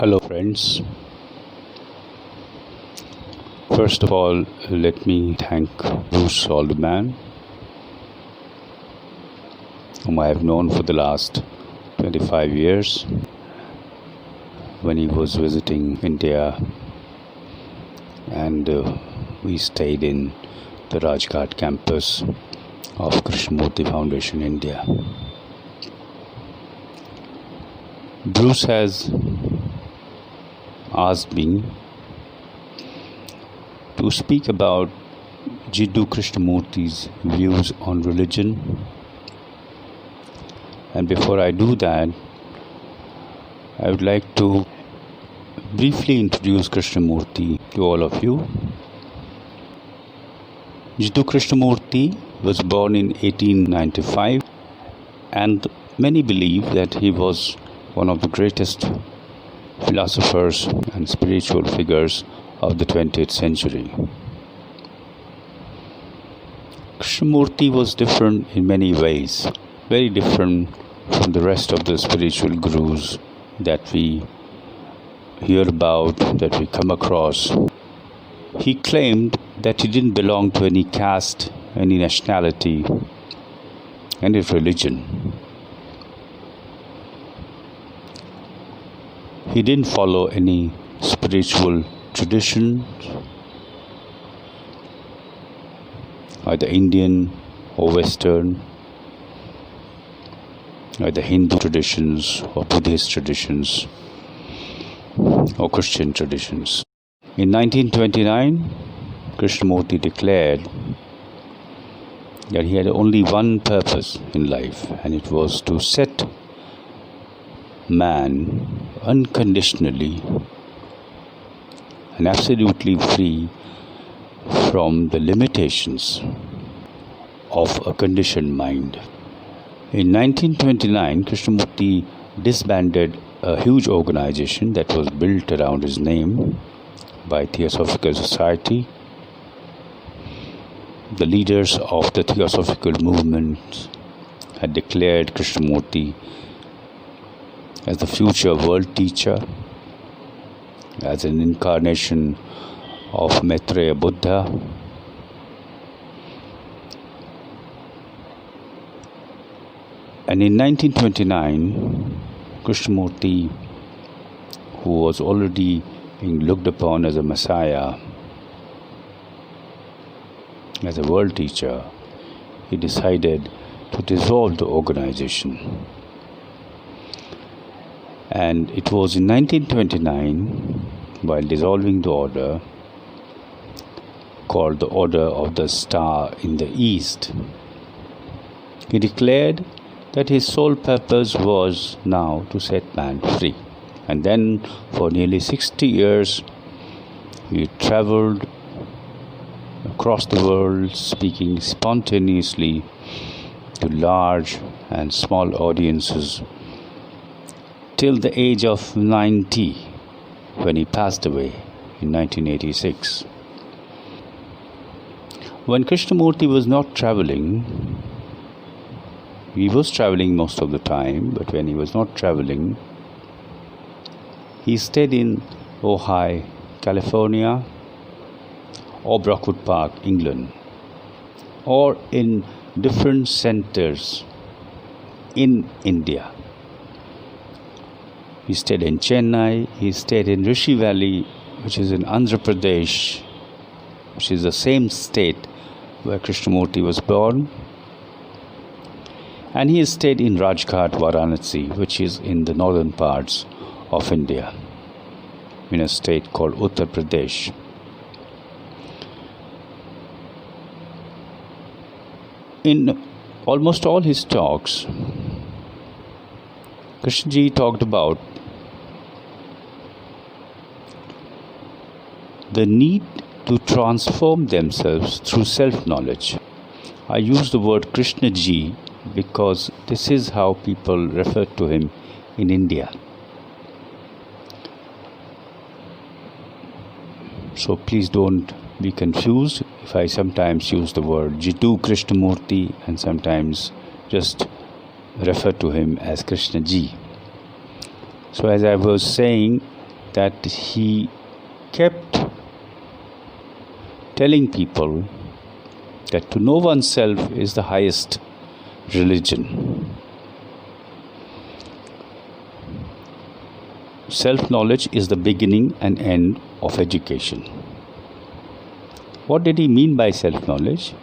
Hello friends. First of all, let me thank Bruce Alderman, whom I have known for the last 25 years, when he was visiting India, and we stayed in the Rajghat campus of Krishnamurti Foundation, India. Bruce has asked me to speak about Jiddu Krishnamurti's views on religion. And before I do that, I would like to briefly introduce Krishnamurti to all of you. Jiddu Krishnamurti was born in 1895, and many believe that he was one of the greatest philosophers and spiritual figures of the 20th century. Krishnamurti was different in many ways, very different from the rest of the spiritual gurus that we hear about, that we come across. He claimed that he didn't belong to any caste, any nationality, any religion. He didn't follow any spiritual tradition, either Indian or Western, either Hindu traditions or Buddhist traditions or Christian traditions. In 1929, Krishnamurti declared that he had only one purpose in life, and it was to set man unconditionally and absolutely free from the limitations of a conditioned mind. In 1929, Krishnamurti disbanded a huge organization that was built around his name by Theosophical Society. The leaders of the Theosophical movement had declared Krishnamurti as the future world teacher, as an incarnation of Maitreya Buddha. And in 1929, Krishnamurti, who was already being looked upon as a messiah, as a world teacher, he decided to dissolve the organization. And it was in 1929, while dissolving the order, called the Order of the Star in the East, he declared that his sole purpose was now to set man free. And then for nearly 60 years, he traveled across the world, speaking spontaneously to large and small audiences, till the age of 90, when he passed away in 1986. When Krishnamurti was not traveling, he was traveling most of the time, but when he was not traveling, he stayed in Ojai, California, or Brockwood Park, England, or in different centers in India. He stayed in Chennai, he stayed in Rishi Valley, which is in Andhra Pradesh, which is the same state where Krishnamurti was born. And he stayed in Rajghat, Varanasi, which is in the northern parts of India, in a state called Uttar Pradesh. In almost all his talks, Krishnaji talked about the need to transform themselves through self-knowledge. I use the word Krishnaji because this is how people refer to him in India. So please don't be confused if I sometimes use the word Jiddu Krishnamurti and sometimes just refer to him as Krishna Ji. So as I was saying, that he kept telling people that to know oneself is the highest religion. Self-knowledge is the beginning and end of education. What did he mean by self-knowledge?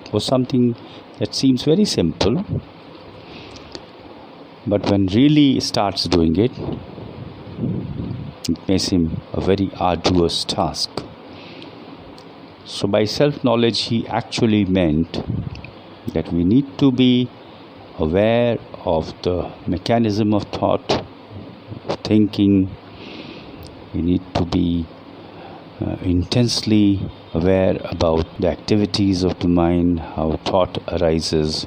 It was something that seems very simple, but when really starts doing it, it may seem a very arduous task. So by self-knowledge, he actually meant that we need to be aware of the mechanism of thought, thinking. We need to be intensely aware about the activities of the mind, how thought arises,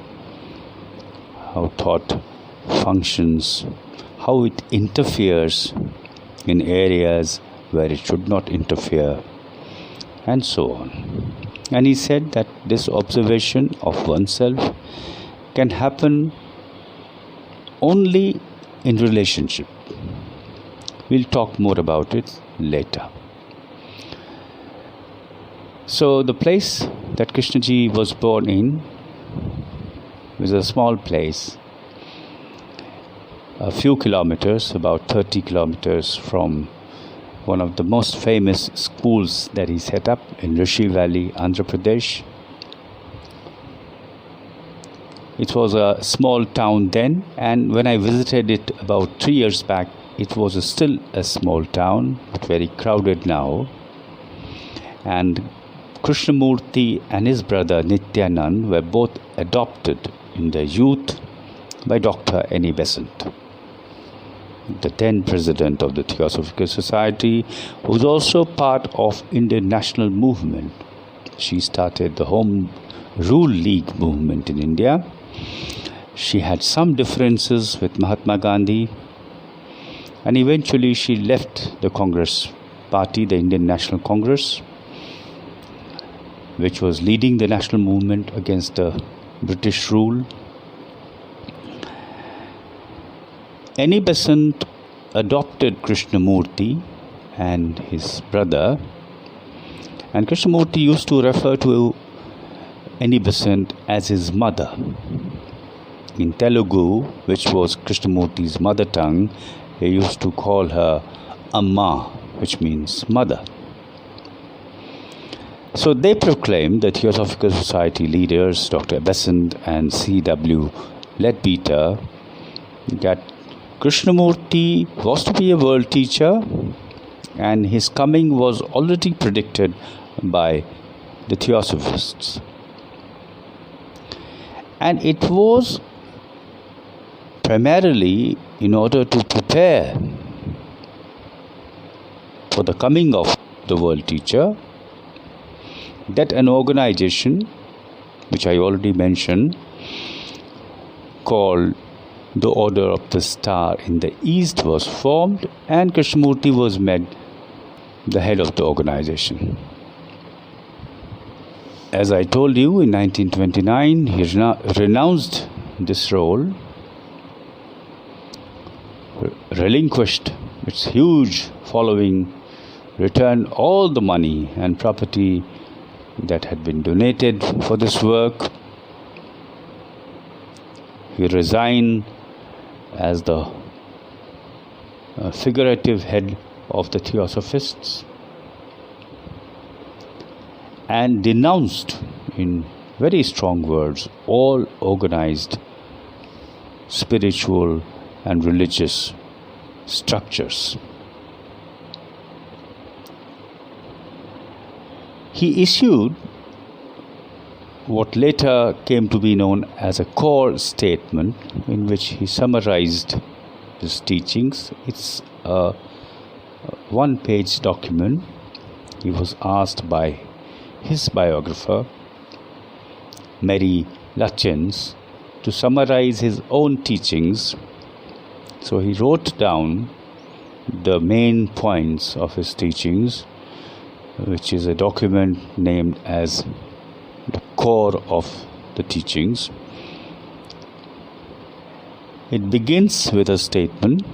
how thought functions, how it interferes in areas where it should not interfere, and so on. And he said that this observation of oneself can happen only in relationship. We'll talk more about it later. So the place that Krishnaji was born in was a small place, a few kilometers, about 30 kilometers from one of the most famous schools that he set up in Rishi Valley, Andhra Pradesh. It was a small town then, and when I visited it about 3 years back, it was still a small town, but very crowded now. And Krishnamurti and his brother Nityanand were both adopted in their youth by Dr. N.E. Besant, the then president of the Theosophical Society, who was also part of Indian national movement. She started the Home Rule League movement in India. She had some differences with Mahatma Gandhi, and eventually she left the Congress party, the Indian National Congress, which was leading the national movement against the British rule. N.E. Besant adopted Krishnamurti and his brother, and Krishnamurti used to refer to N.E. Besant as his mother. In Telugu, which was Krishnamurti's mother tongue, he used to call her Amma, which means mother. So they proclaimed, the Theosophical Society leaders, Dr. Besant and C.W. Leadbeater, that Krishnamurti was to be a world teacher, and his coming was already predicted by the Theosophists. And it was primarily in order to prepare for the coming of the world teacher that an organization, which I already mentioned, called the Order of the Star in the East was formed, and Krishnamurti was made the head of the organization. As I told you, in 1929, he renounced this role, relinquished its huge following, returned all the money and property that had been donated for this work. He resigned as the figurative head of the Theosophists and denounced in very strong words all organized spiritual and religious structures. He issued what later came to be known as a core statement, in which he summarized his teachings. It's a one-page document. He was asked by his biographer, Mary Lutchens, to summarize his own teachings. So he wrote down the main points of his teachings, which is a document named as the core of the teachings. It begins with a statement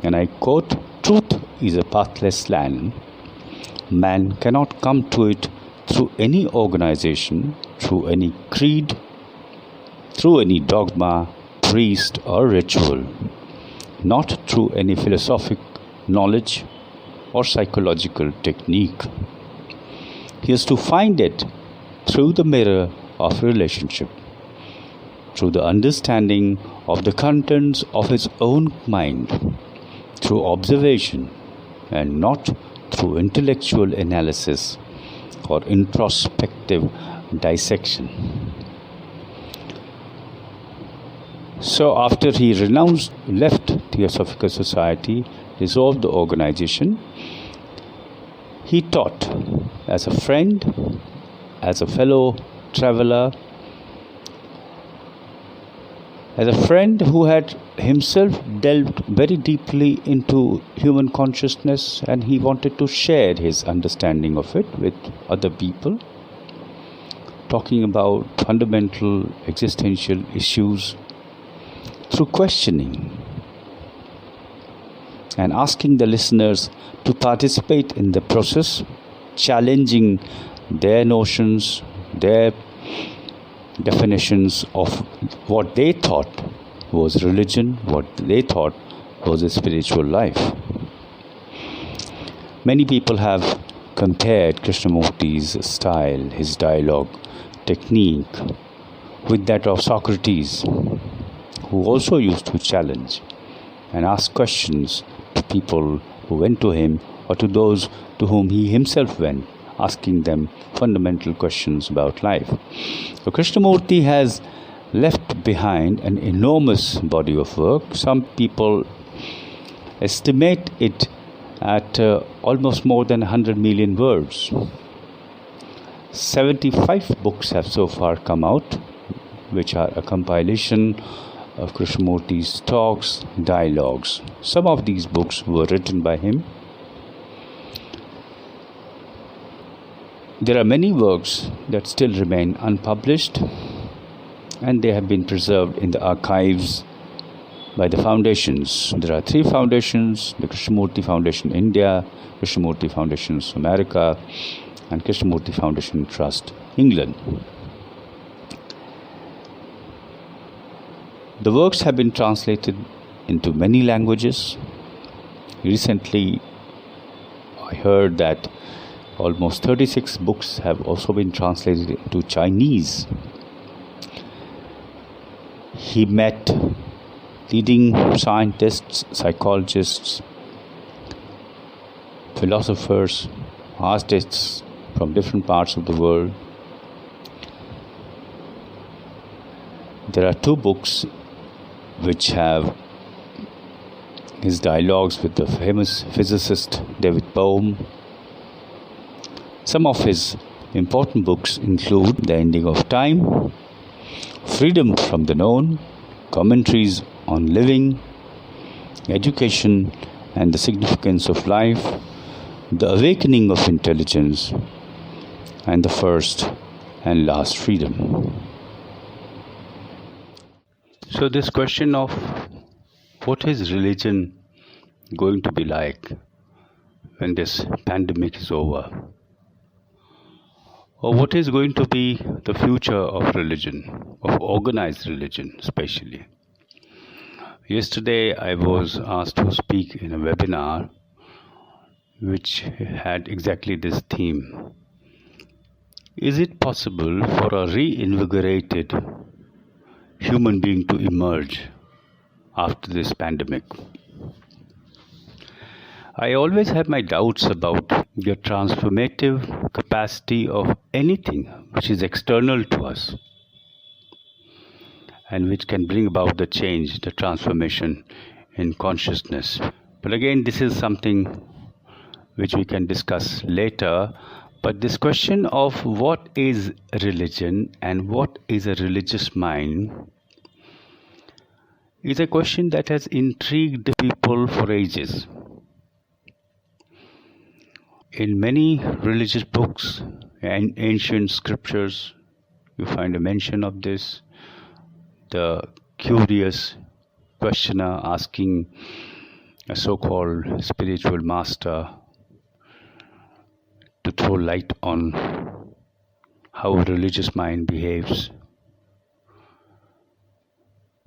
and I quote, "Truth is a pathless land. Man cannot come to it through any organization, through any creed, through any dogma, priest, or ritual, not through any philosophic knowledge or psychological technique. He has to find it through the mirror of relationship, through the understanding of the contents of his own mind, through observation, and not through intellectual analysis or introspective dissection." So after he left Theosophical Society, dissolved the organization, he taught as a friend, as a fellow traveler, as a friend who had himself delved very deeply into human consciousness, and he wanted to share his understanding of it with other people, talking about fundamental existential issues through questioning and asking the listeners to participate in the process, challenging their notions, their definitions of what they thought was religion, what they thought was a spiritual life. Many people have compared Krishnamurti's style, his dialogue technique, with that of Socrates, who also used to challenge and ask questions to people who went to him or to those to whom he himself went, asking them fundamental questions about life. So Krishnamurti has left behind an enormous body of work. Some people estimate it at almost more than 100 million words. 75 books have so far come out, which are a compilation of Krishnamurti's talks, dialogues. Some of these books were written by him. There are many works that still remain unpublished, and they have been preserved in the archives by the foundations. There are 3 foundations: the Krishnamurti Foundation India, Krishnamurti Foundation America, and Krishnamurti Foundation Trust England. The works have been translated into many languages. Recently, I heard that almost 36 books have also been translated into Chinese. He met leading scientists, psychologists, philosophers, artists from different parts of the world. There are 2 books which have his dialogues with the famous physicist David Bohm. Some of his important books include The Ending of Time, Freedom from the Known, Commentaries on Living, Education and the Significance of Life, The Awakening of Intelligence, and The First and Last Freedom. So this question of what is religion going to be like when this pandemic is over? Or what is going to be the future of religion, of organized religion especially? Yesterday I was asked to speak in a webinar which had exactly this theme. Is it possible for a reinvigorated human being to emerge after this pandemic? I always have my doubts about the transformative capacity of anything which is external to us and which can bring about the change, the transformation in consciousness. But again, this is something which we can discuss later. But this question of what is religion and what is a religious mind is a question that has intrigued people for ages. In many religious books and ancient scriptures, you find a mention of this. The curious questioner asking a so-called spiritual master to throw light on how a religious mind behaves.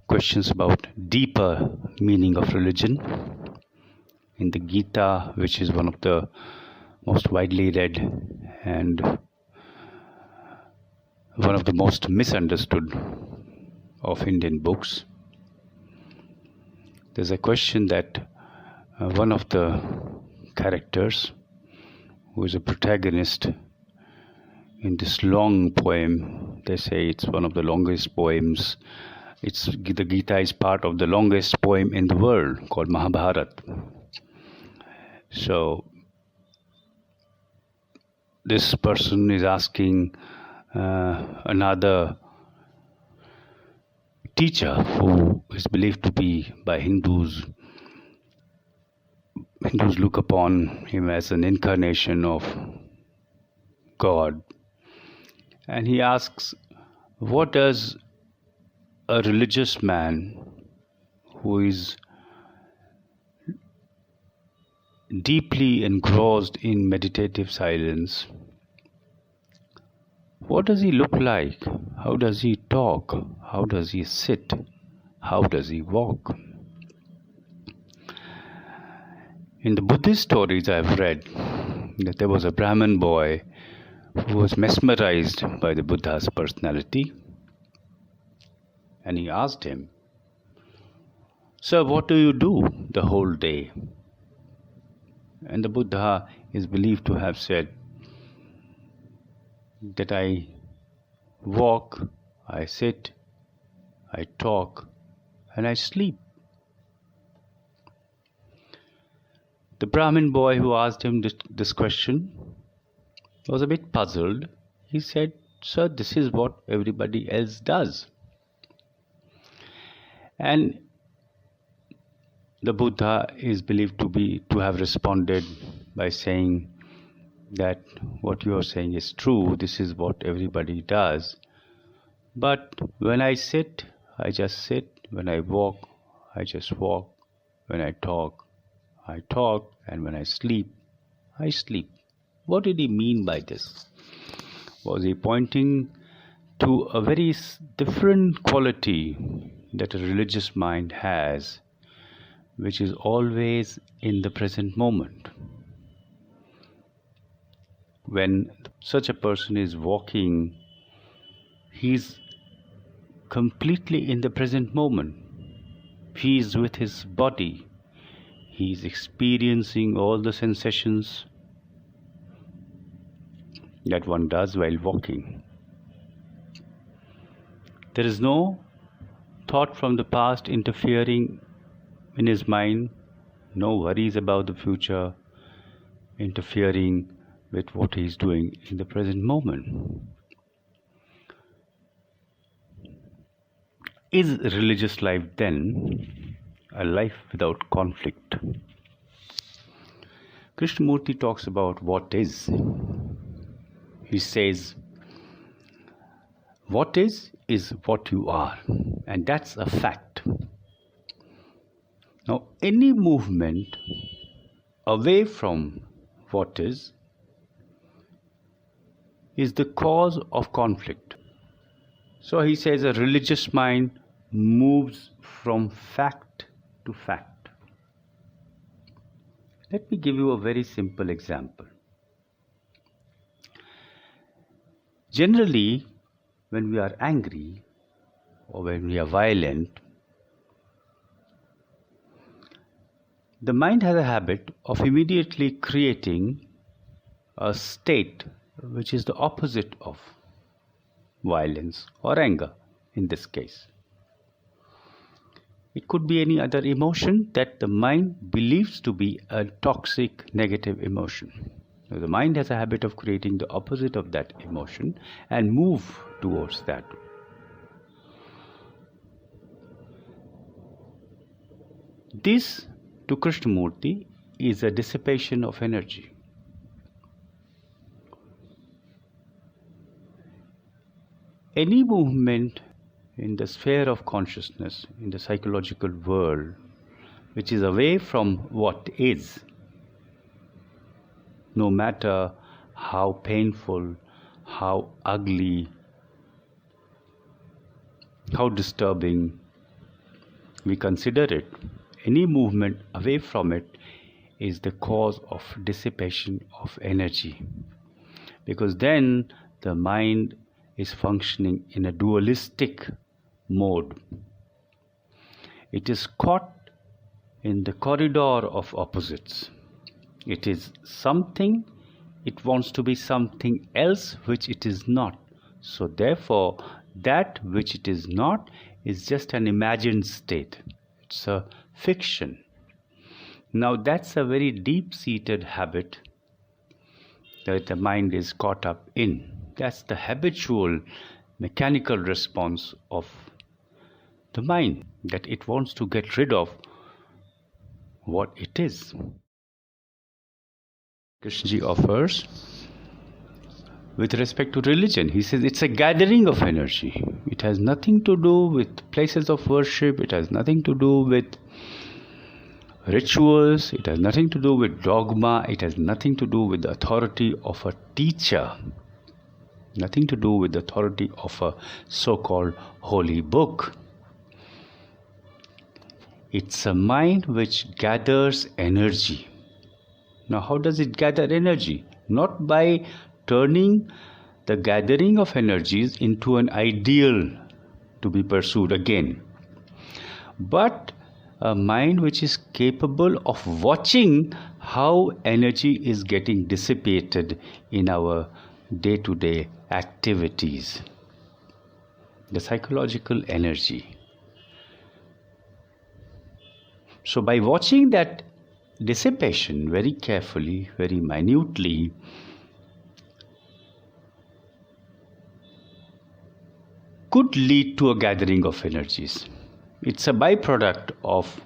Questions about deeper meaning of religion. In the Gita, which is one of the most widely read and one of the most misunderstood of Indian books, there's a question that one of the characters, who is a protagonist in this long poem, they say it's one of the longest poems. The Gita is part of the longest poem in the world called Mahabharata. So this person is asking another teacher who is believed to be by Hindus look upon him as an incarnation of God, and he asks, what does a religious man who is deeply engrossed in meditative silence, what does he look like? How does he talk? How does he sit? How does he walk? In the Buddhist stories I've read that there was a Brahmin boy who was mesmerized by the Buddha's personality, and he asked him, "Sir, what do you do the whole day?" And the Buddha is believed to have said that I walk, I sit, I talk, and I sleep. The Brahmin boy who asked him this question was a bit puzzled. He said, "Sir, this is what everybody else does." And the Buddha is believed to have responded by saying that what you are saying is true, this is what everybody does. But when I sit, I just sit. When I walk, I just walk. When I talk, and when I sleep, I sleep. What did he mean by this? Was he pointing to a very different quality that a religious mind has, which is always in the present moment? When such a person is walking, he's completely in the present moment. He is with his body. He is experiencing all the sensations that one does while walking. There is no thought from the past interfering in his mind, no worries about the future interfering with what he is doing in the present moment. Is religious life then a life without conflict? Krishnamurti talks about what is. He says, what is what you are, and that's a fact. Now, any movement away from what is the cause of conflict. So he says a religious mind moves from fact to fact. Let me give you a very simple example. Generally, when we are angry or when we are violent, the mind has a habit of immediately creating a state which is the opposite of violence or anger in this case. It could be any other emotion that the mind believes to be a toxic, negative emotion. So the mind has a habit of creating the opposite of that emotion and move towards that. This, to Krishnamurti, is a dissipation of energy. Any movement in the sphere of consciousness, in the psychological world, which is away from what is, no matter how painful, how ugly, how disturbing we consider it, any movement away from it is the cause of dissipation of energy. Because then the mind is functioning in a dualistic mode. It is caught in the corridor of opposites. It is something, it wants to be something else which it is not. So therefore, that which it is not is just an imagined state. It's a fiction. Now that's a very deep-seated habit that the mind is caught up in. That's the habitual mechanical response of the mind, that it wants to get rid of what it is. Krishnaji offers with respect to religion. He says it's a gathering of energy. It has nothing to do with places of worship. It has nothing to do with rituals. It has nothing to do with dogma. It has nothing to do with the authority of a teacher. Nothing to do with the authority of a so-called holy book. It's a mind which gathers energy. Now, how does it gather energy? Not by turning the gathering of energies into an ideal to be pursued again, but a mind which is capable of watching how energy is getting dissipated in our day-to-day activities. The psychological energy. So by watching that dissipation very carefully, very minutely, could lead to a gathering of energies. It's a byproduct of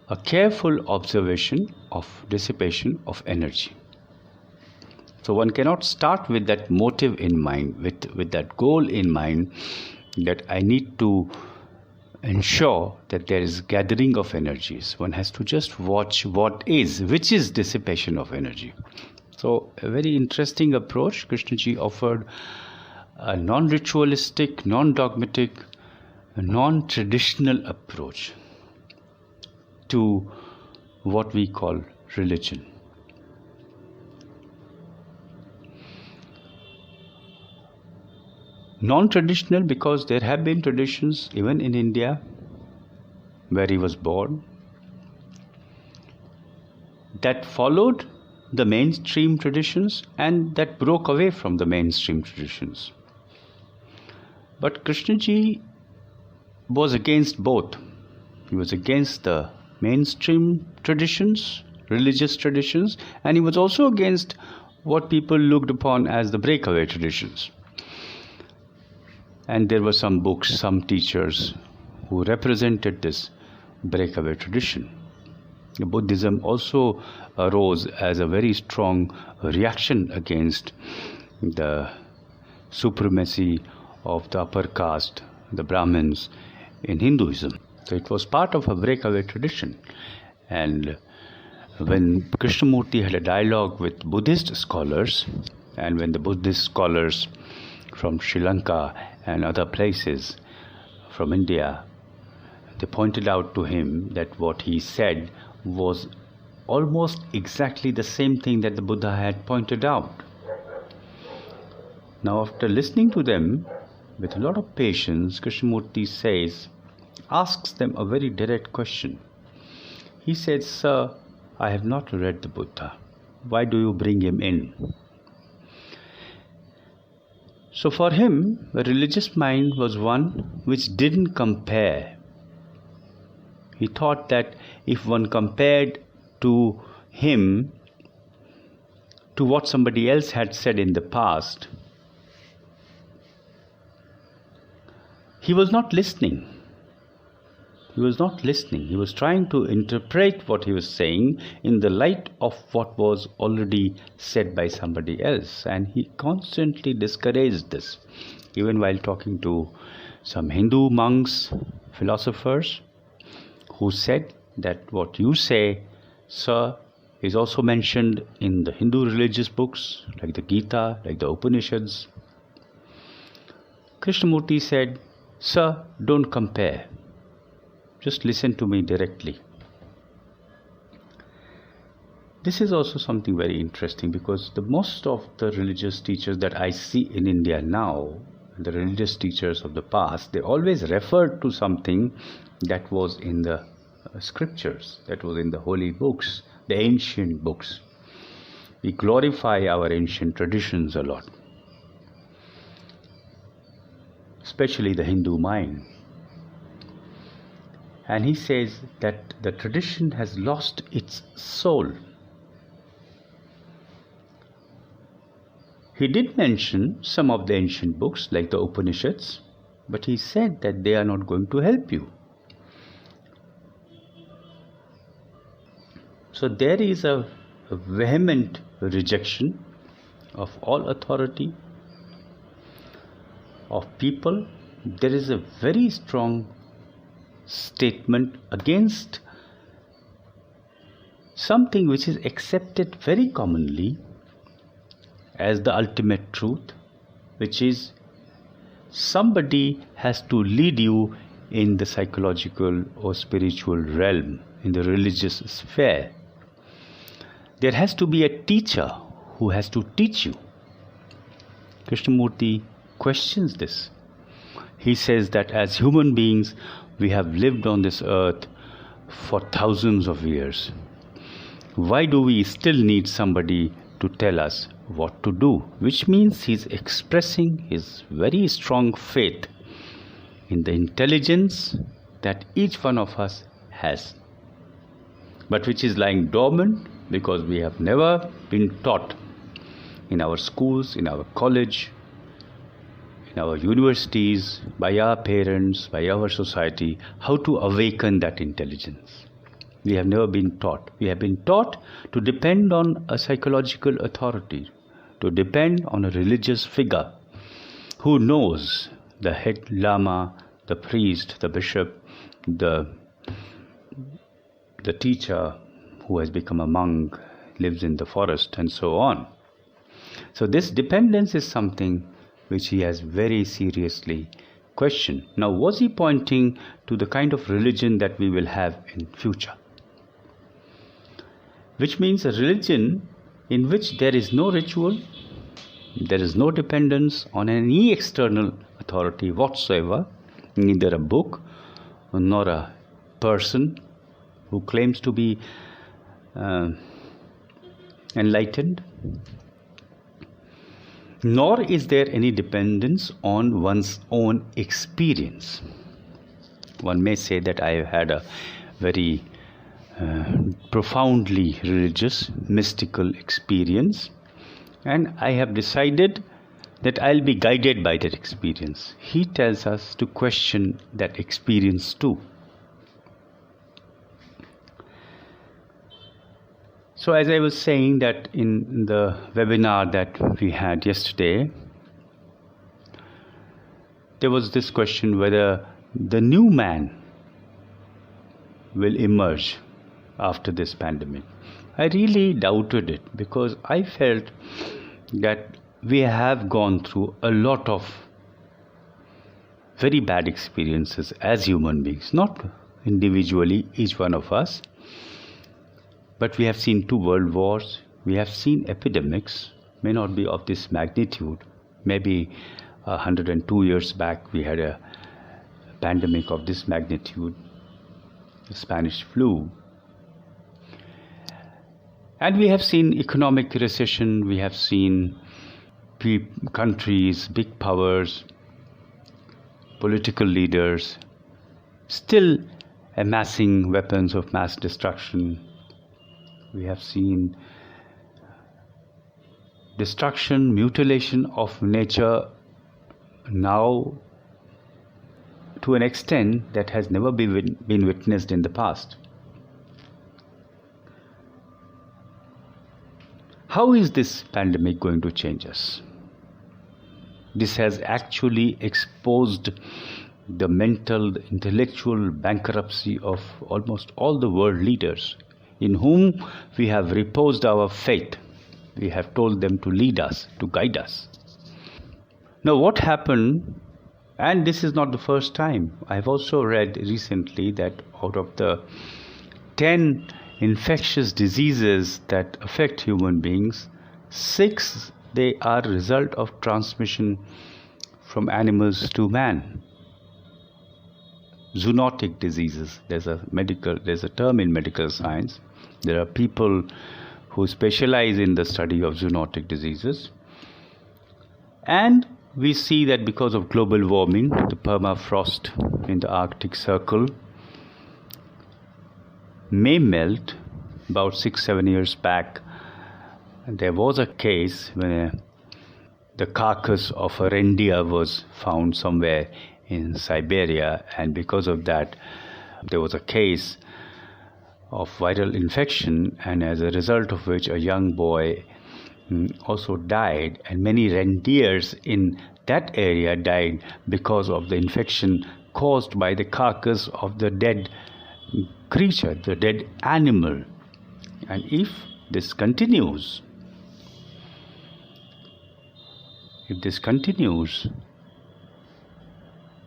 a careful observation of dissipation of energy. So one cannot start with that motive in mind, with that goal in mind, that I need to ensure that there is gathering of energies. One has to just watch what is, which is dissipation of energy. So a very interesting approach Krishnaji offered, a non-ritualistic, non-dogmatic, non-traditional approach to what we call religion. Non-traditional because there have been traditions even in India where he was born that followed the mainstream traditions and that broke away from the mainstream traditions. But Krishnaji was against both. He was against the mainstream traditions, religious traditions, and he was also against what people looked upon as the breakaway traditions. And there were some books, some teachers who represented this breakaway tradition. Buddhism also arose as a very strong reaction against the supremacy of the upper caste, the Brahmins, in Hinduism. So it was part of a breakaway tradition. And when Krishnamurti had a dialogue with Buddhist scholars, and when the Buddhist scholars from Sri Lanka and other places from India, they pointed out to him that what he said was almost exactly the same thing that the Buddha had pointed out. Now, after listening to them with a lot of patience, Krishnamurti asks them a very direct question. He said, "Sir, I have not read the Buddha. Why do you bring him in?" So for him, the religious mind was one which didn't compare. He thought that if one compared to him to what somebody else had said in the past, he was not listening. He was not listening. He was trying to interpret what he was saying in the light of what was already said by somebody else. And he constantly discouraged this. Even while talking to some Hindu monks, philosophers, who said that what you say, sir, is also mentioned in the Hindu religious books like the Gita, like the Upanishads. Krishnamurti said, sir, don't compare. Just listen to me directly. This is also something very interesting, because the most of the religious teachers that I see in India now, the religious teachers of the past, they always referred to something that was in the scriptures, that was in the holy books, the ancient books. We glorify our ancient traditions a lot, especially the Hindu mind. And he says that the tradition has lost its soul. He did mention some of the ancient books like the Upanishads, but he said that they are not going to help you. So there is a vehement rejection of all authority, of people. There is a very strong statement against something which is accepted very commonly as the ultimate truth, which is somebody has to lead you in the psychological or spiritual realm, in the religious sphere. There has to be a teacher who has to teach you. Krishnamurti questions this. He says that as human beings, we have lived on this earth for thousands of years. Why do we still need somebody to tell us what to do? Which means he's expressing his very strong faith in the intelligence that each one of us has, but which is lying dormant because we have never been taught in our schools, in our college, in our universities, by our parents, by our society, how to awaken that intelligence. We have never been taught. We have been taught to depend on a psychological authority, to depend on a religious figure who knows, the head lama, the priest, the bishop, the teacher who has become a monk, lives in the forest, and so on. So this dependence is something which he has very seriously questioned. Now, was he pointing to the kind of religion that we will have in future? Which means a religion in which there is no ritual, there is no dependence on any external authority whatsoever, neither a book nor a person who claims to be enlightened, nor is there any dependence on one's own experience. One may say that I have had a very profoundly religious, mystical experience, and I have decided that I'll be guided by that experience. He tells us to question that experience too. So as I was saying that in the webinar that we had yesterday, there was this question whether the new man will emerge after this pandemic. I really doubted it, because I felt that we have gone through a lot of very bad experiences as human beings, not individually, each one of us, but we have seen 2 world wars, we have seen epidemics, may not be of this magnitude. Maybe 102 years back we had a pandemic of this magnitude, the Spanish flu. And we have seen economic recession, we have seen countries, big powers, political leaders still amassing weapons of mass destruction. We have seen destruction, mutilation of nature now to an extent that has never been witnessed in the past. How is this pandemic going to change us? This has actually exposed the mental, the intellectual bankruptcy of almost all the world leaders in whom we have reposed our faith. We have told them to lead us, to guide us. Now, what happened, and this is not the first time, I've also read recently that out of the 10 infectious diseases that affect human beings, 6 they are result of transmission from animals to man. Zoonotic diseases. There's a term in medical science. There are people who specialize in the study of zoonotic diseases. And we see that because of global warming, the permafrost in the Arctic Circle may melt. About 6-7 years back, there was a case where the carcass of a reindeer was found somewhere in Siberia, and because of that there was a case of viral infection, and as a result of which a young boy also died, and many reindeers in that area died because of the infection caused by the carcass of the dead creature, the dead animal. And if this continues,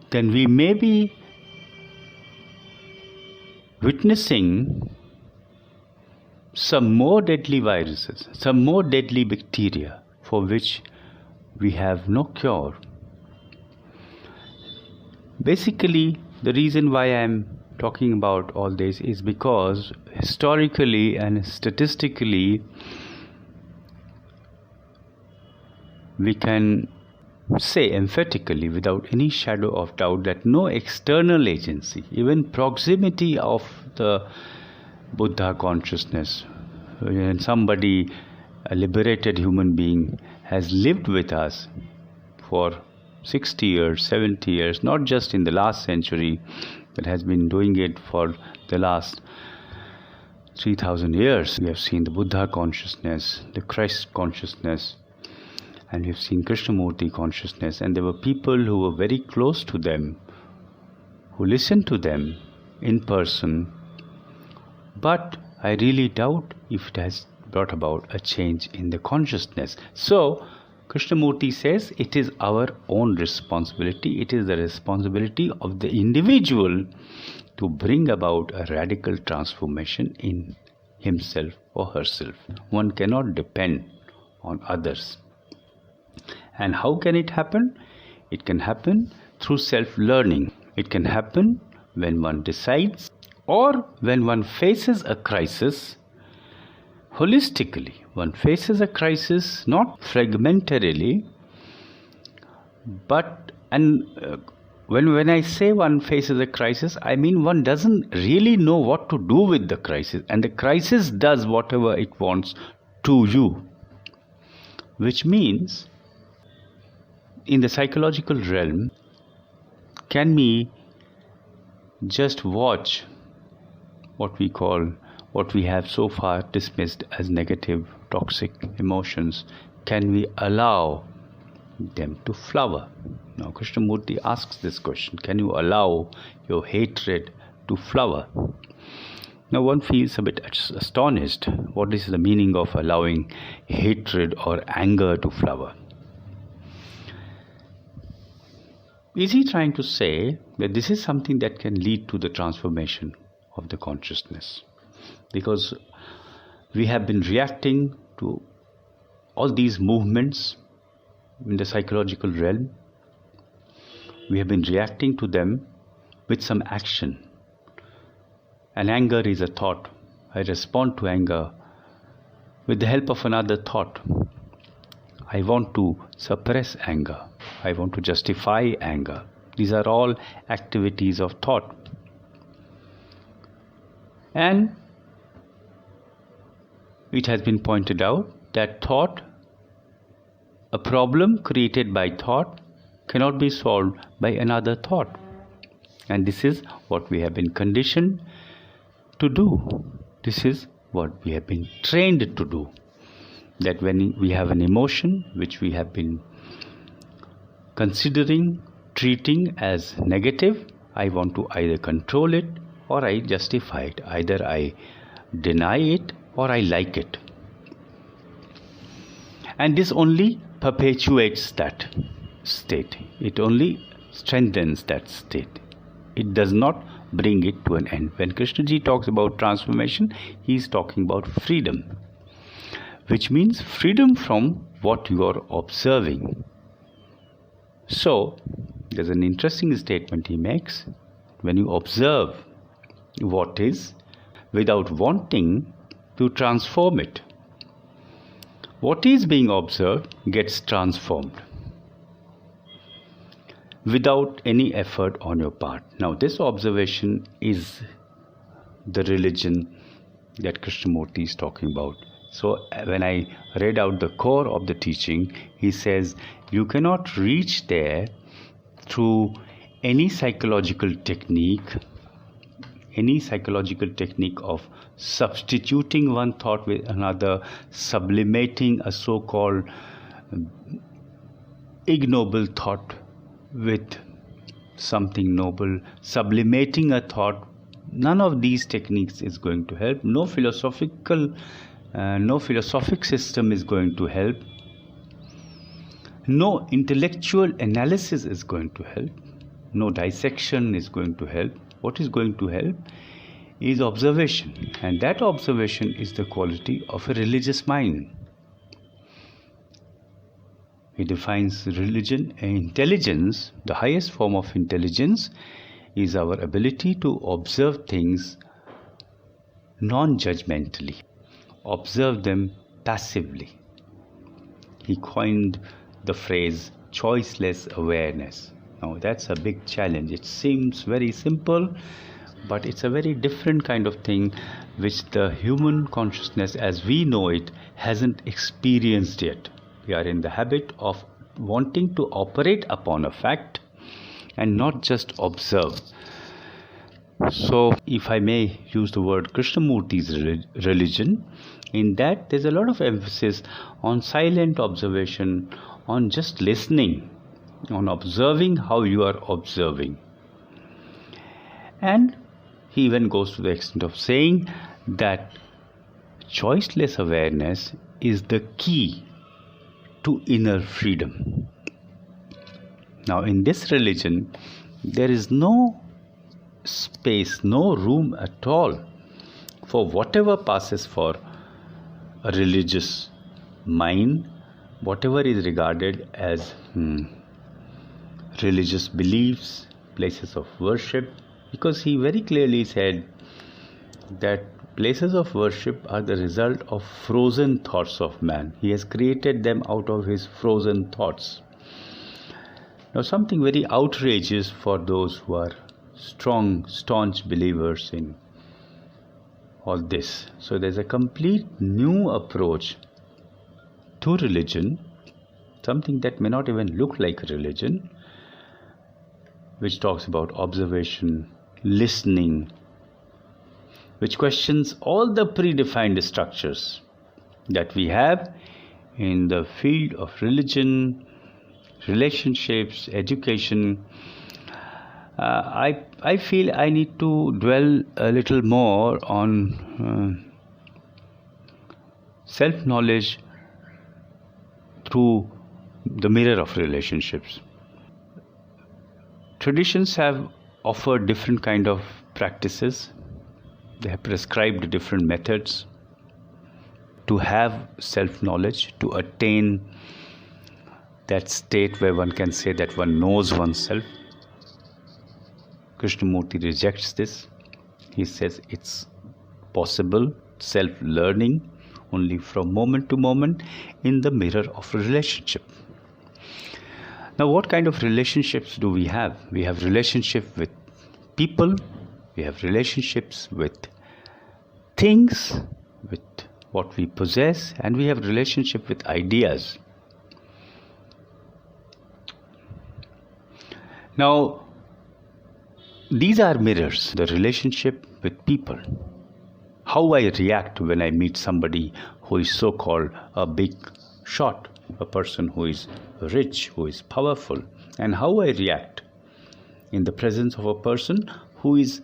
then we may be witnessing some more deadly viruses, some more deadly bacteria for which we have no cure. Basically, the reason why I am talking about all this is because historically and statistically we can say emphatically without any shadow of doubt that no external agency, even proximity of the Buddha consciousness, when somebody, a liberated human being, has lived with us for 60 years, 70 years, not just in the last century, but has been doing it for the last 3,000 years. We have seen the Buddha consciousness, the Christ consciousness, and we've seen Krishnamurti consciousness, and there were people who were very close to them, who listened to them in person, but I really doubt if it has brought about a change in the consciousness. So, Krishnamurti says it is our own responsibility, it is the responsibility of the individual to bring about a radical transformation in himself or herself. One cannot depend on others. And how can it happen? It can happen through self-learning. It can happen when one decides or when one faces a crisis holistically. One faces a crisis not fragmentarily, but when I say one faces a crisis, I mean one doesn't really know what to do with the crisis, and the crisis does whatever it wants to you, which means in the psychological realm, can we just watch what we have so far dismissed as negative, toxic emotions? Can we allow them to flower? Now, Krishnamurti asks this question: can you allow your hatred to flower? Now, one feels a bit astonished. What is the meaning of allowing hatred or anger to flower? Is he trying to say that this is something that can lead to the transformation of the consciousness? Because we have been reacting to all these movements in the psychological realm. We have been reacting to them with some action. And anger is a thought. I respond to anger with the help of another thought. I want to suppress anger. I want to justify anger. These are all activities of thought. And it has been pointed out that thought, a problem created by thought, cannot be solved by another thought. And this is what we have been conditioned to do. This is what we have been trained to do. That when we have an emotion which we have been considering treating as negative, I want to either control it or I justify it. Either I deny it or I like it. And this only perpetuates that state. It only strengthens that state. It does not bring it to an end. When Krishnaji talks about transformation, he is talking about freedom, which means freedom from what you are observing. So, there's an interesting statement he makes. When you observe what is without wanting to transform it, what is being observed gets transformed without any effort on your part. Now, this observation is the religion that Krishnamurti is talking about. So, when I read out the core of the teaching, he says, you cannot reach there through any psychological technique of substituting one thought with another, sublimating a so-called ignoble thought with something noble, sublimating a thought. None of these techniques is going to help. No philosophic system is going to help. No intellectual analysis is going to help. No dissection is going to help. What is going to help is observation, and that observation is the quality of a religious mind. He defines religion and intelligence. The highest form of intelligence is our ability to observe things non-judgmentally, observe them passively. He coined the phrase choiceless awareness. Now, that's a big challenge. It seems very simple, but it's a very different kind of thing which the human consciousness as we know it hasn't experienced yet. We are in the habit of wanting to operate upon a fact and not just observe. So, if I may use the word Krishnamurti's religion, in that there's a lot of emphasis on silent observation, on just listening, on observing how you are observing. And he even goes to the extent of saying that choiceless awareness is the key to inner freedom. Now, in this religion, there is no space, no room at all for whatever passes for a religious mind, whatever is regarded as religious beliefs, places of worship, because he very clearly said that places of worship are the result of frozen thoughts of man. He has created them out of his frozen thoughts. Now, something very outrageous for those who are strong, staunch believers in all this. So there's a complete new approach to religion, something that may not even look like a religion, which talks about observation, listening, which questions all the predefined structures that we have in the field of religion, relationships, education. I feel I need to dwell a little more on self-knowledge through the mirror of relationships. Traditions have offered different kind of practices. They have prescribed different methods to have self-knowledge, to attain that state where one can say that one knows oneself. Krishnamurti rejects this. He says it's possible, self-learning, only from moment to moment in the mirror of relationship. Now, what kind of relationships do we have? We have relationship with people, we have relationships with things, with what we possess, and we have relationship with ideas. Now, these are mirrors, the relationship with people. How I react when I meet somebody who is so-called a big shot, a person who is rich, who is powerful, and how I react in the presence of a person who is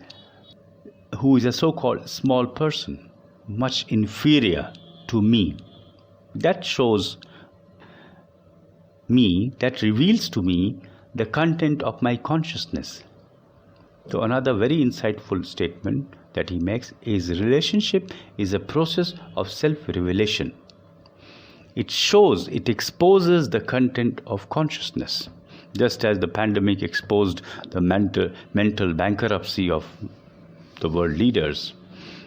a so-called small person, much inferior to me. That shows me, that reveals to me the content of my consciousness. So another very insightful statement that he makes is relationship is a process of self-revelation. It shows, it exposes the content of consciousness. Just as the pandemic exposed the mental bankruptcy of the world leaders,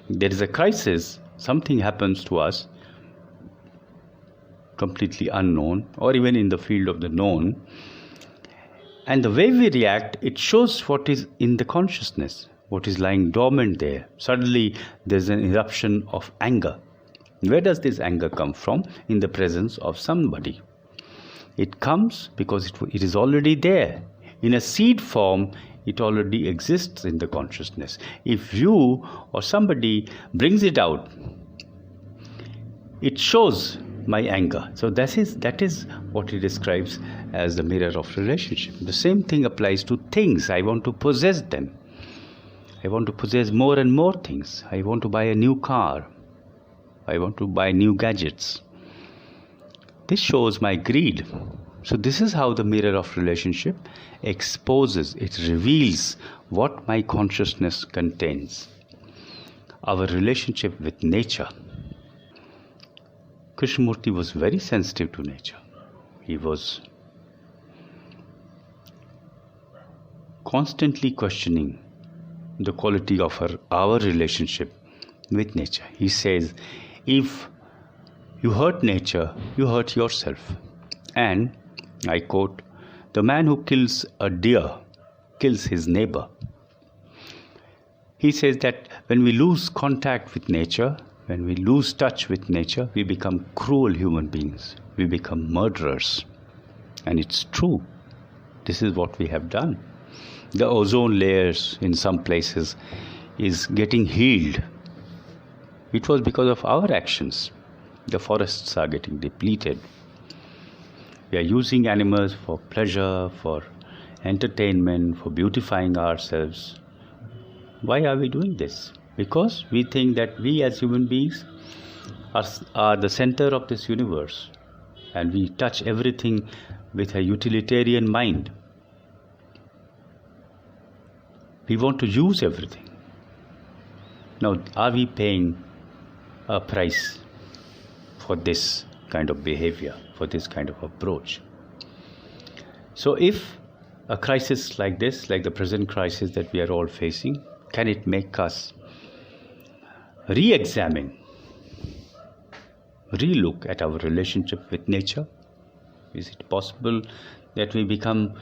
there is a crisis, something happens to us completely unknown or even in the field of the known, and the way we react, it shows what is in the consciousness, what is lying dormant there. Suddenly there's an eruption of anger. Where does this anger come from? In the presence of somebody. It comes because it is already there. In a seed form, it already exists in the consciousness. If you or somebody brings it out, it shows my anger. So that is what he describes as the mirror of relationship. The same thing applies to things. I want to possess them. I want to possess more and more things. I want to buy a new car. I want to buy new gadgets. This shows my greed. So this is how the mirror of relationship exposes, it reveals what my consciousness contains. Our relationship with nature. Krishnamurti was very sensitive to nature. He was constantly questioning the quality of our relationship with nature. He says, if you hurt nature, you hurt yourself. And, I quote, the man who kills a deer kills his neighbor. He says that when we lose contact with nature, when we lose touch with nature, we become cruel human beings. We become murderers. And it's true. This is what we have done. The ozone layers in some places is getting healed. It was because of our actions. The forests are getting depleted. We are using animals for pleasure, for entertainment, for beautifying ourselves. Why are we doing this? Because we think that we as human beings are the center of this universe, and we touch everything with a utilitarian mind. We want to use everything. Now, are we paying a price for this kind of behavior, for this kind of approach? So if a crisis like this, like the present crisis that we are all facing, can it make us re-examine, re-look at our relationship with nature? Is it possible that we become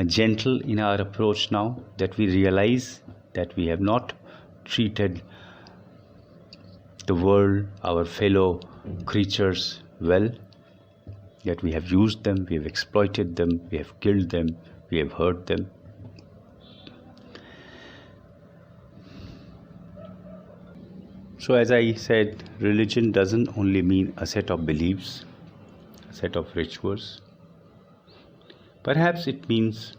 gentle in our approach now, that we realize that we have not treated the world, our fellow creatures well, that we have used them, we have exploited them, we have killed them, we have hurt them? So as I said, religion doesn't only mean a set of beliefs, a set of rituals. Perhaps it means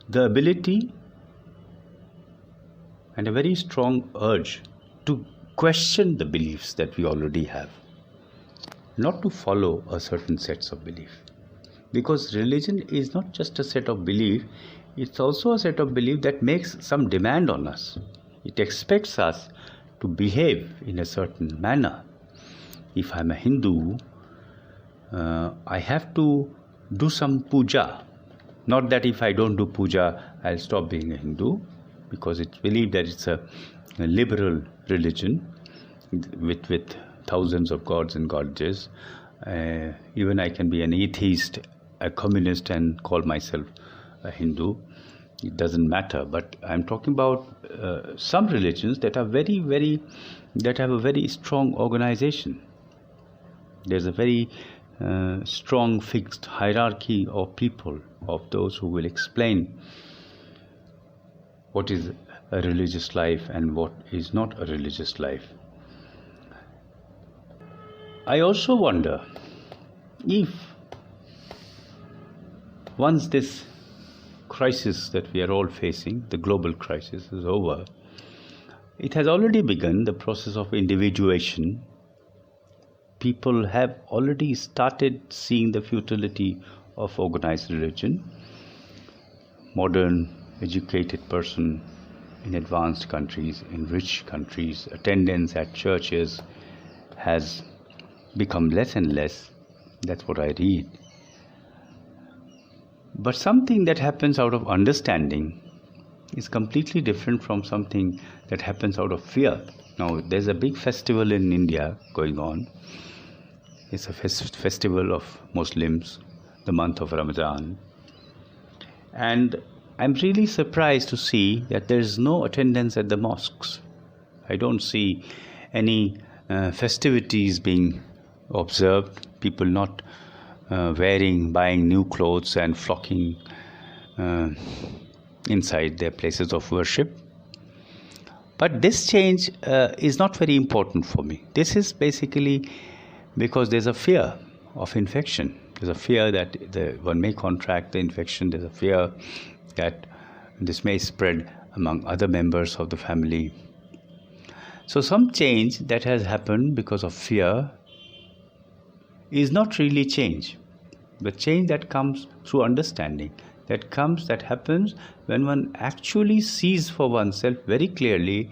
the ability and a very strong urge to question the beliefs that we already have, not to follow a certain sets of belief. Because religion is not just a set of belief, it's also a set of belief that makes some demand on us. It expects us to behave in a certain manner. If I'm a Hindu, I have to do some puja. Not that if I don't do puja, I'll stop being a Hindu, because it's believed that it's a liberal religion with thousands of gods and goddesses. Even I can be an atheist, a communist, and call myself a Hindu. It doesn't matter. But I'm talking about some religions that are that have a very strong organization. There's a very strong fixed hierarchy of people, of those who will explain what is a religious life and what is not a religious life. I also wonder if once this crisis that we are all facing, the global crisis, is over, it has already begun the process of individuation. People have already started seeing the futility of organized religion. Modern, educated person in advanced countries, in rich countries, attendance at churches has become less and less. That's what I read. But something that happens out of understanding is completely different from something that happens out of fear. Now, there's a big festival in India going on. It's a festival of Muslims, the month of Ramadan. And I'm really surprised to see that there is no attendance at the mosques. I don't see any festivities being observed, people not buying new clothes and flocking inside their places of worship. But this change is not very important for me. This is basically because there's a fear of infection. There's a fear that one may contract the infection. There's a fear that this may spread among other members of the family. So some change that has happened because of fear is not really change. The change that comes through understanding, that happens when one actually sees for oneself very clearly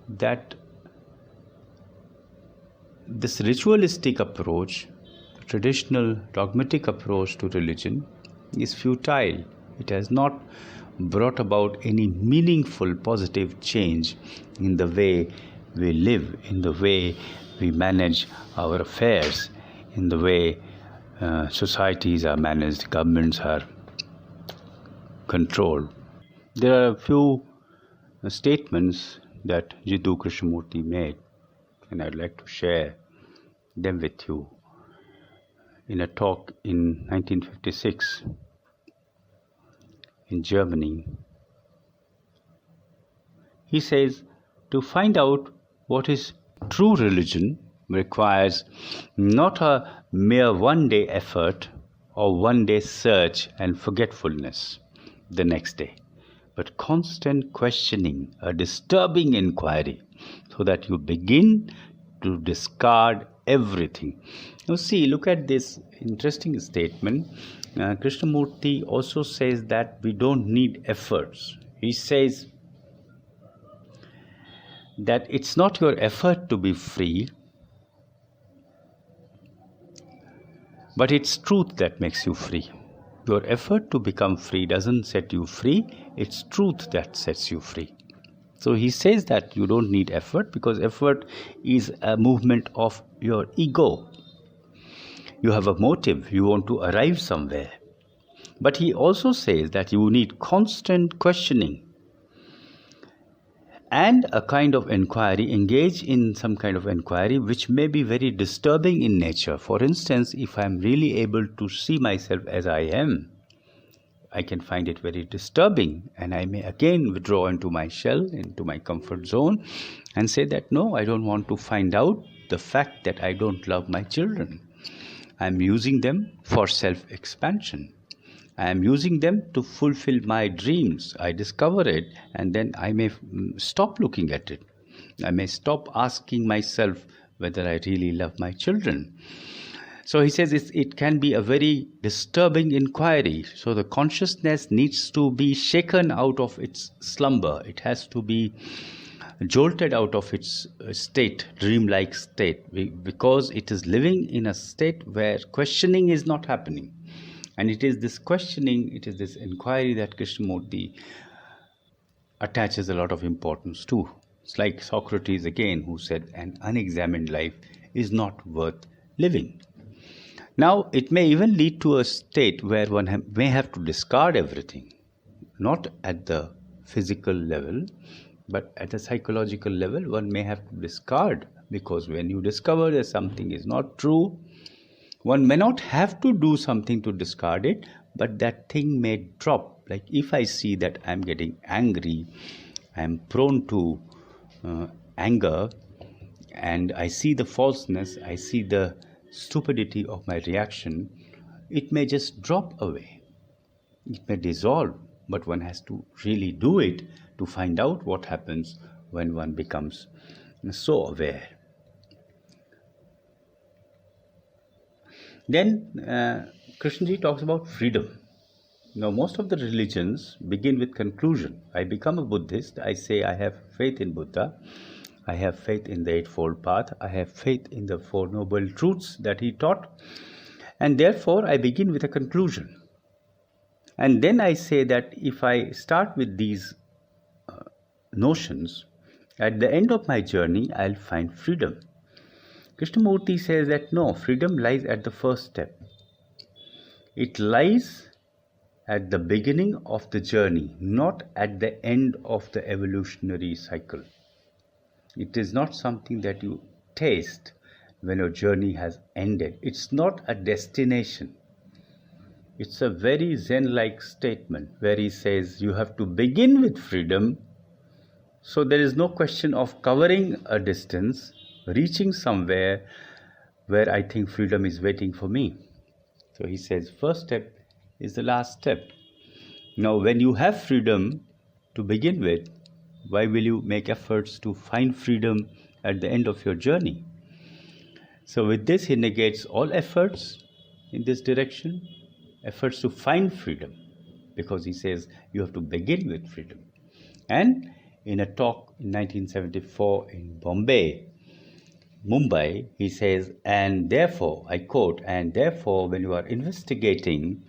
that this ritualistic approach, traditional dogmatic approach to religion is futile. It has not brought about any meaningful positive change in the way we live, in the way we manage our affairs, in the way societies are managed, governments are controlled. There are a few statements that Jiddu Krishnamurti made, and I'd like to share them with you. In a talk in 1956 in Germany, he says, to find out what is true religion requires not a mere one-day effort or one-day search and forgetfulness the next day, but constant questioning, a disturbing inquiry, so that you begin to discard everything. Now see, look at this interesting statement. Krishnamurti also says that we don't need efforts. He says that it's not your effort to be free, but it's truth that makes you free. Your effort to become free doesn't set you free, it's truth that sets you free. So he says that you don't need effort because effort is a movement of your ego. You have a motive, you want to arrive somewhere. But he also says that you need constant questioning and a kind of inquiry, engage in some kind of inquiry which may be very disturbing in nature. For instance, if I'm really able to see myself as I am, I can find it very disturbing, and I may again withdraw into my shell, into my comfort zone, and say that no, I don't want to find out the fact that I don't love my children. I'm using them for self-expansion. I am using them to fulfill my dreams. I discover it, and then I may stop looking at it. I may stop asking myself whether I really love my children. So he says it can be a very disturbing inquiry. So the consciousness needs to be shaken out of its slumber. It has to be jolted out of its state, dreamlike state, because it is living in a state where questioning is not happening. And it is this questioning, it is this inquiry that Krishnamurti attaches a lot of importance to. It's like Socrates again, who said an unexamined life is not worth living. Now, it may even lead to a state where one may have to discard everything, not at the physical level, but at the psychological level, one may have to discard, because when you discover that something is not true, one may not have to do something to discard it, but that thing may drop. Like if I see that I'm getting angry, I'm prone to anger, and I see the falseness, I see the stupidity of my reaction, it may just drop away. It may dissolve. but one has to really do it to find out what happens when one becomes so aware. Then Krishnaji talks about freedom. Now, most of the religions begin with conclusion. I become a Buddhist. I say I have faith in Buddha. I have faith in the Eightfold Path. I have faith in the Four Noble Truths that he taught. And therefore, I begin with a conclusion. And then I say that if I start with these notions, at the end of my journey, I'll find freedom. Krishnamurti says that no, freedom lies at the first step. It lies at the beginning of the journey, not at the end of the evolutionary cycle. It is not something that you taste when your journey has ended. It's not a destination. It's a very Zen-like statement where he says you have to begin with freedom. So there is no question of covering a distance, reaching somewhere where I think freedom is waiting for me. So he says first step is the last step. Now when you have freedom to begin with, why will you make efforts to find freedom at the end of your journey? So with this he negates all efforts in this direction, efforts to find freedom, because he says you have to begin with freedom. And in a talk in 1974 in Mumbai, he says, and therefore, I quote, and therefore when you are investigating,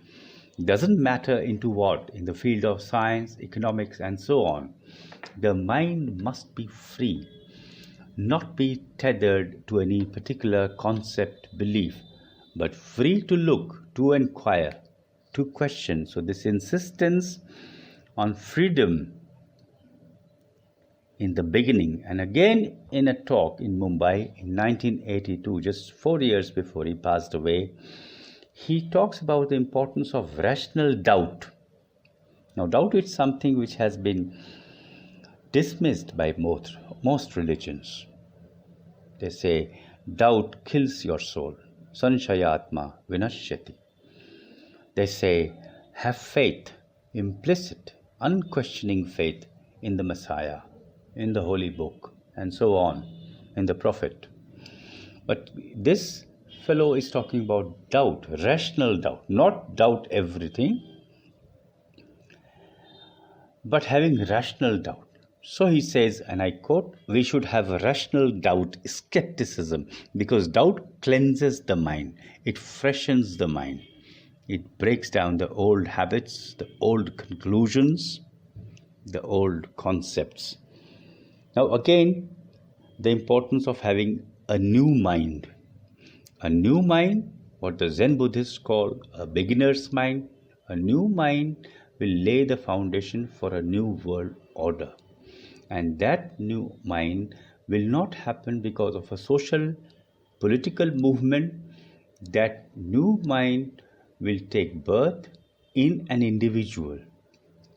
doesn't matter into what, in the field of science, economics and so on, the mind must be free, not be tethered to any particular concept, belief, but free to look, to inquire, to question. So this insistence on freedom in the beginning, and again in a talk in Mumbai in 1982, just 4 years before he passed away, he talks about the importance of rational doubt. Now, doubt is something which has been dismissed by most religions. They say, doubt kills your soul. Sanshayatma vinashyati. They say, have faith, implicit, unquestioning faith in the Messiah, in the Holy Book, and so on, in the Prophet. But this fellow is talking about doubt, rational doubt, not doubt everything, but having rational doubt. So he says, and I quote, we should have a rational doubt, skepticism, because doubt cleanses the mind, it freshens the mind, it breaks down the old habits, the old conclusions, the old concepts. Now again, the importance of having a new mind. A new mind, what the Zen Buddhists call a beginner's mind, a new mind will lay the foundation for a new world order. And that new mind will not happen because of a social, political movement. That new mind will take birth in an individual.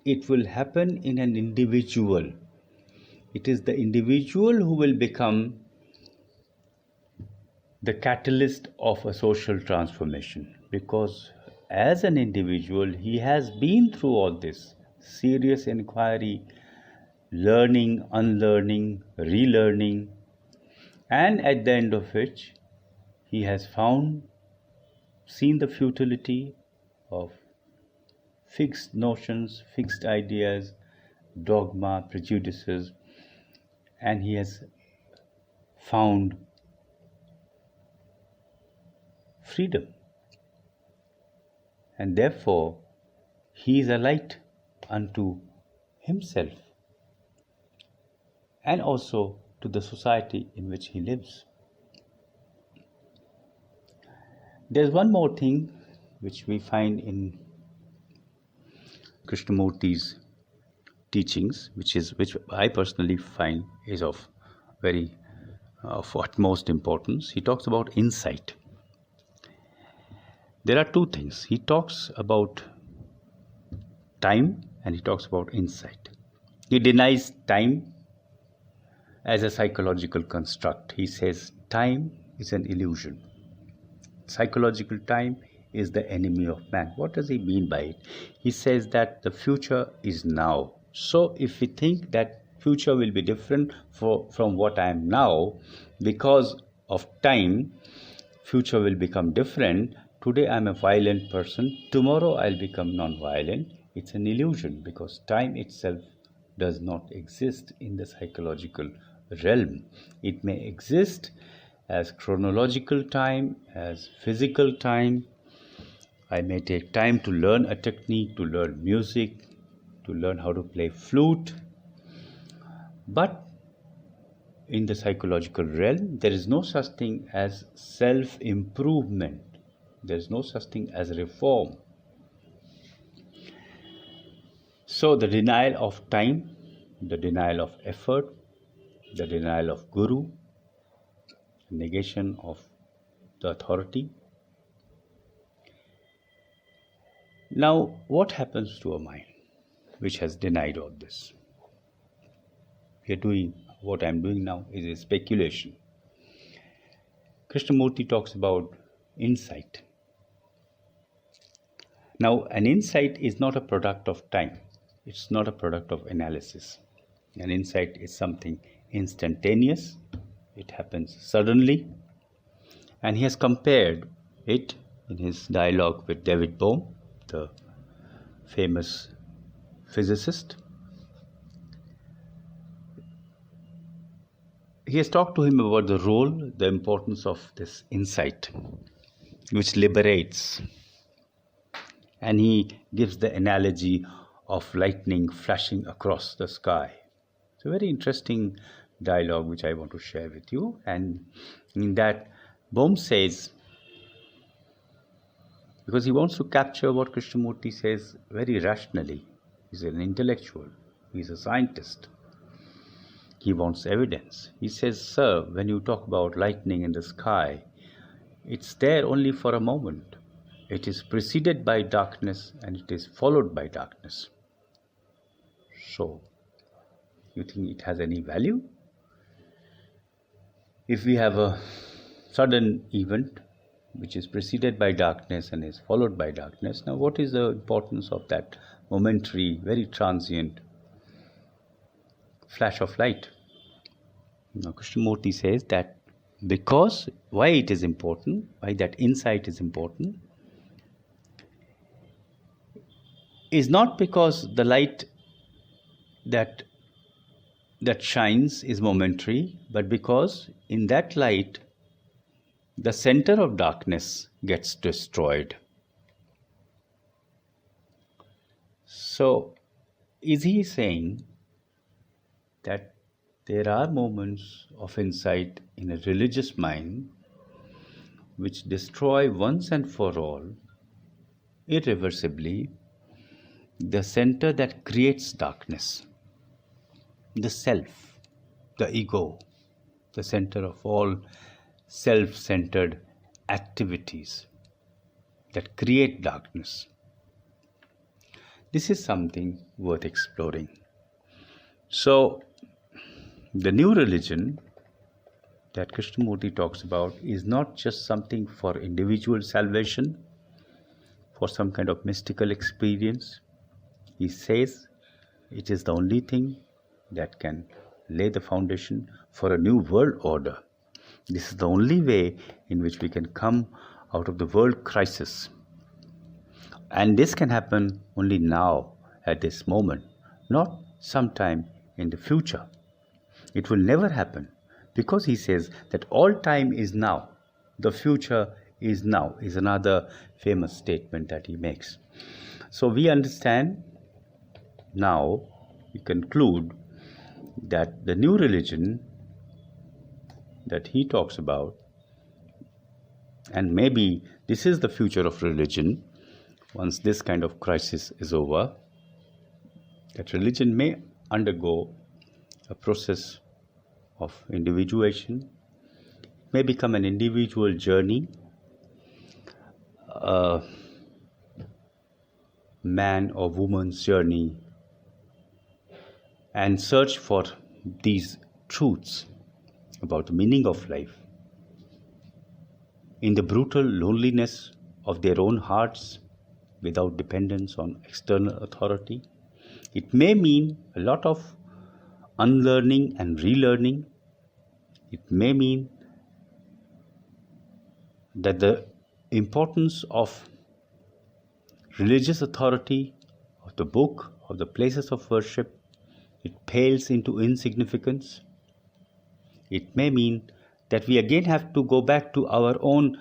It will happen in an individual. It is the individual who will become the catalyst of a social transformation, because as an individual he has been through all this serious inquiry, learning, unlearning, relearning, and at the end of which he has seen the futility of fixed notions, fixed ideas, dogma, prejudices, and he has found freedom. And therefore, he is a light unto himself and also to the society in which he lives. There's one more thing which we find in Krishnamurti's teachings, which I personally find is of utmost importance. He talks about insight. There are two things. He talks about time and he talks about insight. He denies time as a psychological construct. He says time is an illusion. Psychological time is the enemy of man. What does he mean by it? He says that the future is now. So if we think that future will be different from what I am now, because of time, future will become different. Today I'm a violent person, tomorrow I'll become non-violent. It's an illusion, because time itself does not exist in the psychological realm. It may exist as chronological time, as physical time. I may take time to learn a technique, to learn music, to learn how to play flute. But in the psychological realm, there is no such thing as self-improvement. There is no such thing as reform. So the denial of time, the denial of effort, the denial of guru, negation of the authority. Now, what happens to a mind which has denied all this? What I'm doing now is a speculation. Krishnamurti talks about insight. Now, an insight is not a product of time. It's not a product of analysis. An insight is something instantaneous. It happens suddenly. And he has compared it in his dialogue with David Bohm, the famous physicist. He has talked to him about the role, the importance of this insight, which liberates. And he gives the analogy of lightning flashing across the sky. It's a very interesting dialogue which I want to share with you. And in that, Bohm says, because he wants to capture what Krishnamurti says very rationally. He's an intellectual. He's a scientist. He wants evidence. He says, sir, when you talk about lightning in the sky, it's there only for a moment. It is preceded by darkness and it is followed by darkness. So, you think it has any value? If we have a sudden event which is preceded by darkness and is followed by darkness, now what is the importance of that momentary, very transient flash of light? Now, Krishnamurti says that because why it is important, why that insight is important, is not because the light that shines is momentary, but because in that light the center of darkness gets destroyed. So, is he saying that there are moments of insight in a religious mind which destroy once and for all, irreversibly, the center that creates darkness, the self, the ego, the center of all self-centered activities that create darkness? This is something worth exploring. So, the new religion that Krishnamurti talks about is not just something for individual salvation, for some kind of mystical experience. He says it is the only thing that can lay the foundation for a new world order. This is the only way in which we can come out of the world crisis. And this can happen only now, at this moment, not sometime in the future. It will never happen, because he says that all time is now. The future is now, is another famous statement that he makes. So we understand now, we conclude that the new religion that he talks about, and maybe this is the future of religion once this kind of crisis is over, that religion may undergo a process of individuation, may become an individual journey, a man or woman's journey, and search for these truths about the meaning of life in the brutal loneliness of their own hearts without dependence on external authority. It may mean a lot of unlearning and relearning. It may mean that the importance of religious authority, of the book, of the places of worship, it pales into insignificance. It may mean that we again have to go back to our own,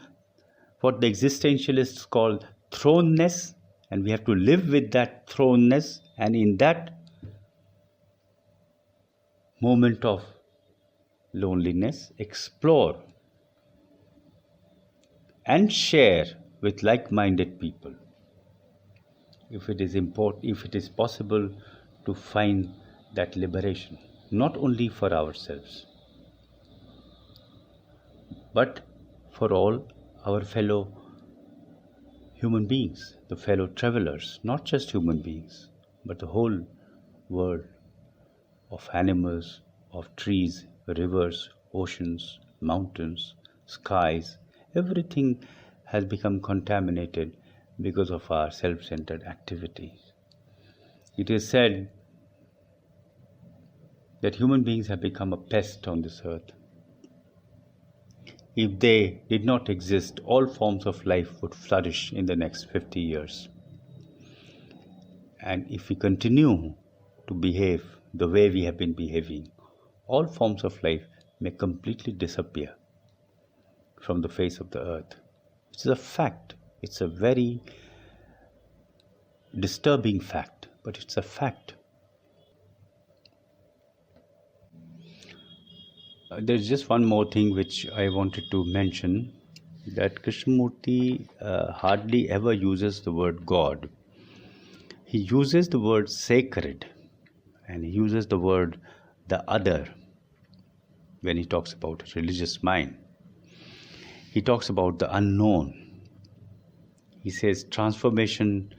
what the existentialists call throneness, and we have to live with that throneness, and in that moment of loneliness, explore and share with like-minded people. If it is possible to find that liberation, not only for ourselves, but for all our fellow human beings, the fellow travelers, not just human beings, but the whole world of animals, of trees, rivers, oceans, mountains, skies. Everything has become contaminated because of our self-centered activities. It is said that human beings have become a pest on this earth. If they did not exist, all forms of life would flourish in the next 50 years. And if we continue to behave the way we have been behaving, all forms of life may completely disappear from the face of the earth. It's a fact. It's a very disturbing fact, but it's a fact. There's just one more thing which I wanted to mention, that Krishnamurti hardly ever uses the word God. He uses the word sacred, and he uses the word the other when he talks about a religious mind. He talks about the unknown. He says transformation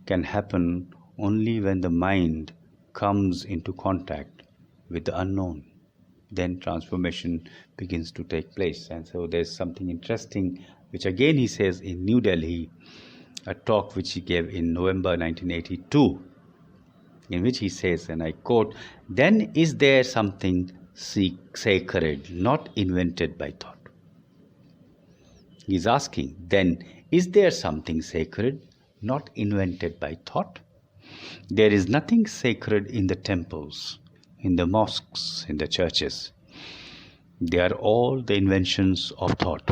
can happen only when the mind comes into contact with the unknown. Then transformation begins to take place. And so there's something interesting, which again he says in New Delhi, a talk which he gave in November 1982, in which he says, and I quote, "Then is there something sacred, not invented by thought?" He's asking, then is there something sacred, not invented by thought? There is nothing sacred in the temples, in the mosques, in the churches. They are all the inventions of thought.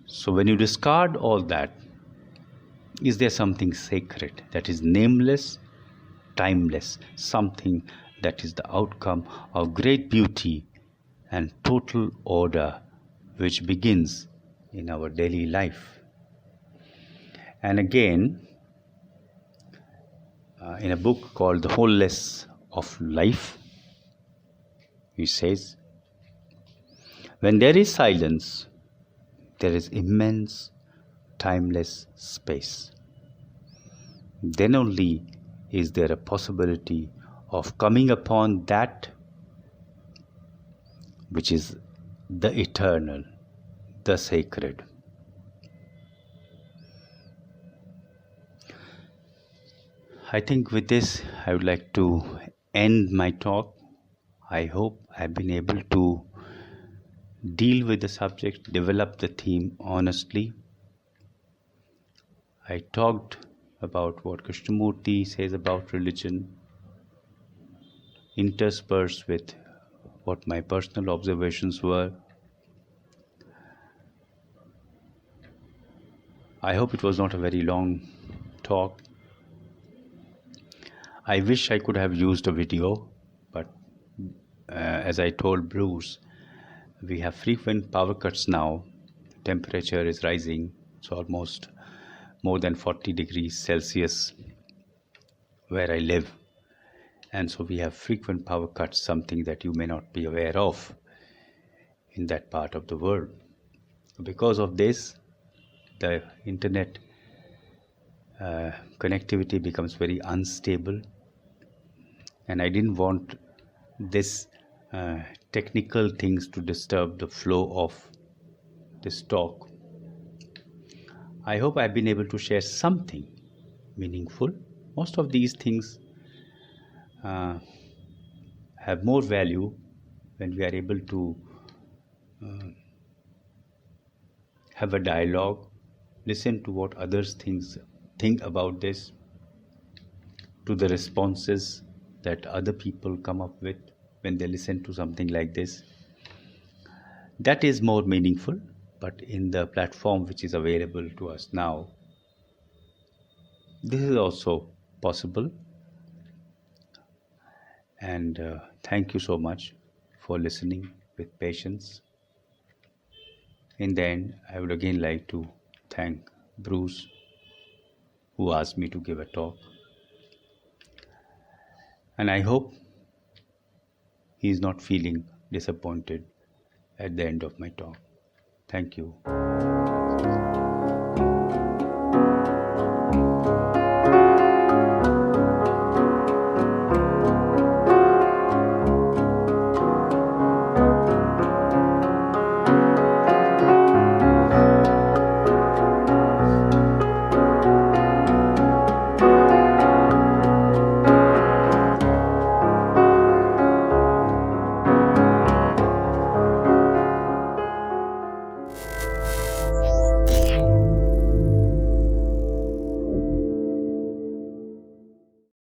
So when you discard all that, is there something sacred that is nameless, timeless, something that is the outcome of great beauty and total order which begins in our daily life? And again, in a book called The Wholeness of Life, he says, when there is silence, there is immense, timeless space. Then only is there a possibility of coming upon that which is the eternal, the sacred. I think with this, I would like to end my talk. I hope I've been able to deal with the subject, develop the theme honestly. I talked about what Krishnamurti says about religion, interspersed with what my personal observations were. I hope it was not a very long talk. I wish I could have used a video, but as I told Bruce, we have frequent power cuts now. Temperature is rising. It's almost more than 40 degrees Celsius where I live. And so we have frequent power cuts, something that you may not be aware of in that part of the world. Because of this, the internet connectivity becomes very unstable. And I didn't want this technical things to disturb the flow of this talk. I hope I've been able to share something meaningful. Most of these things uh, have more value when we are able to have a dialogue, listen to what others think about this, to the responses that other people come up with when they listen to something like this. That is more meaningful, but in the platform which is available to us now, this is also possible. And thank you so much for listening with patience. In the end, I would again like to thank Bruce, who asked me to give a talk. And I hope he is not feeling disappointed at the end of my talk. Thank you.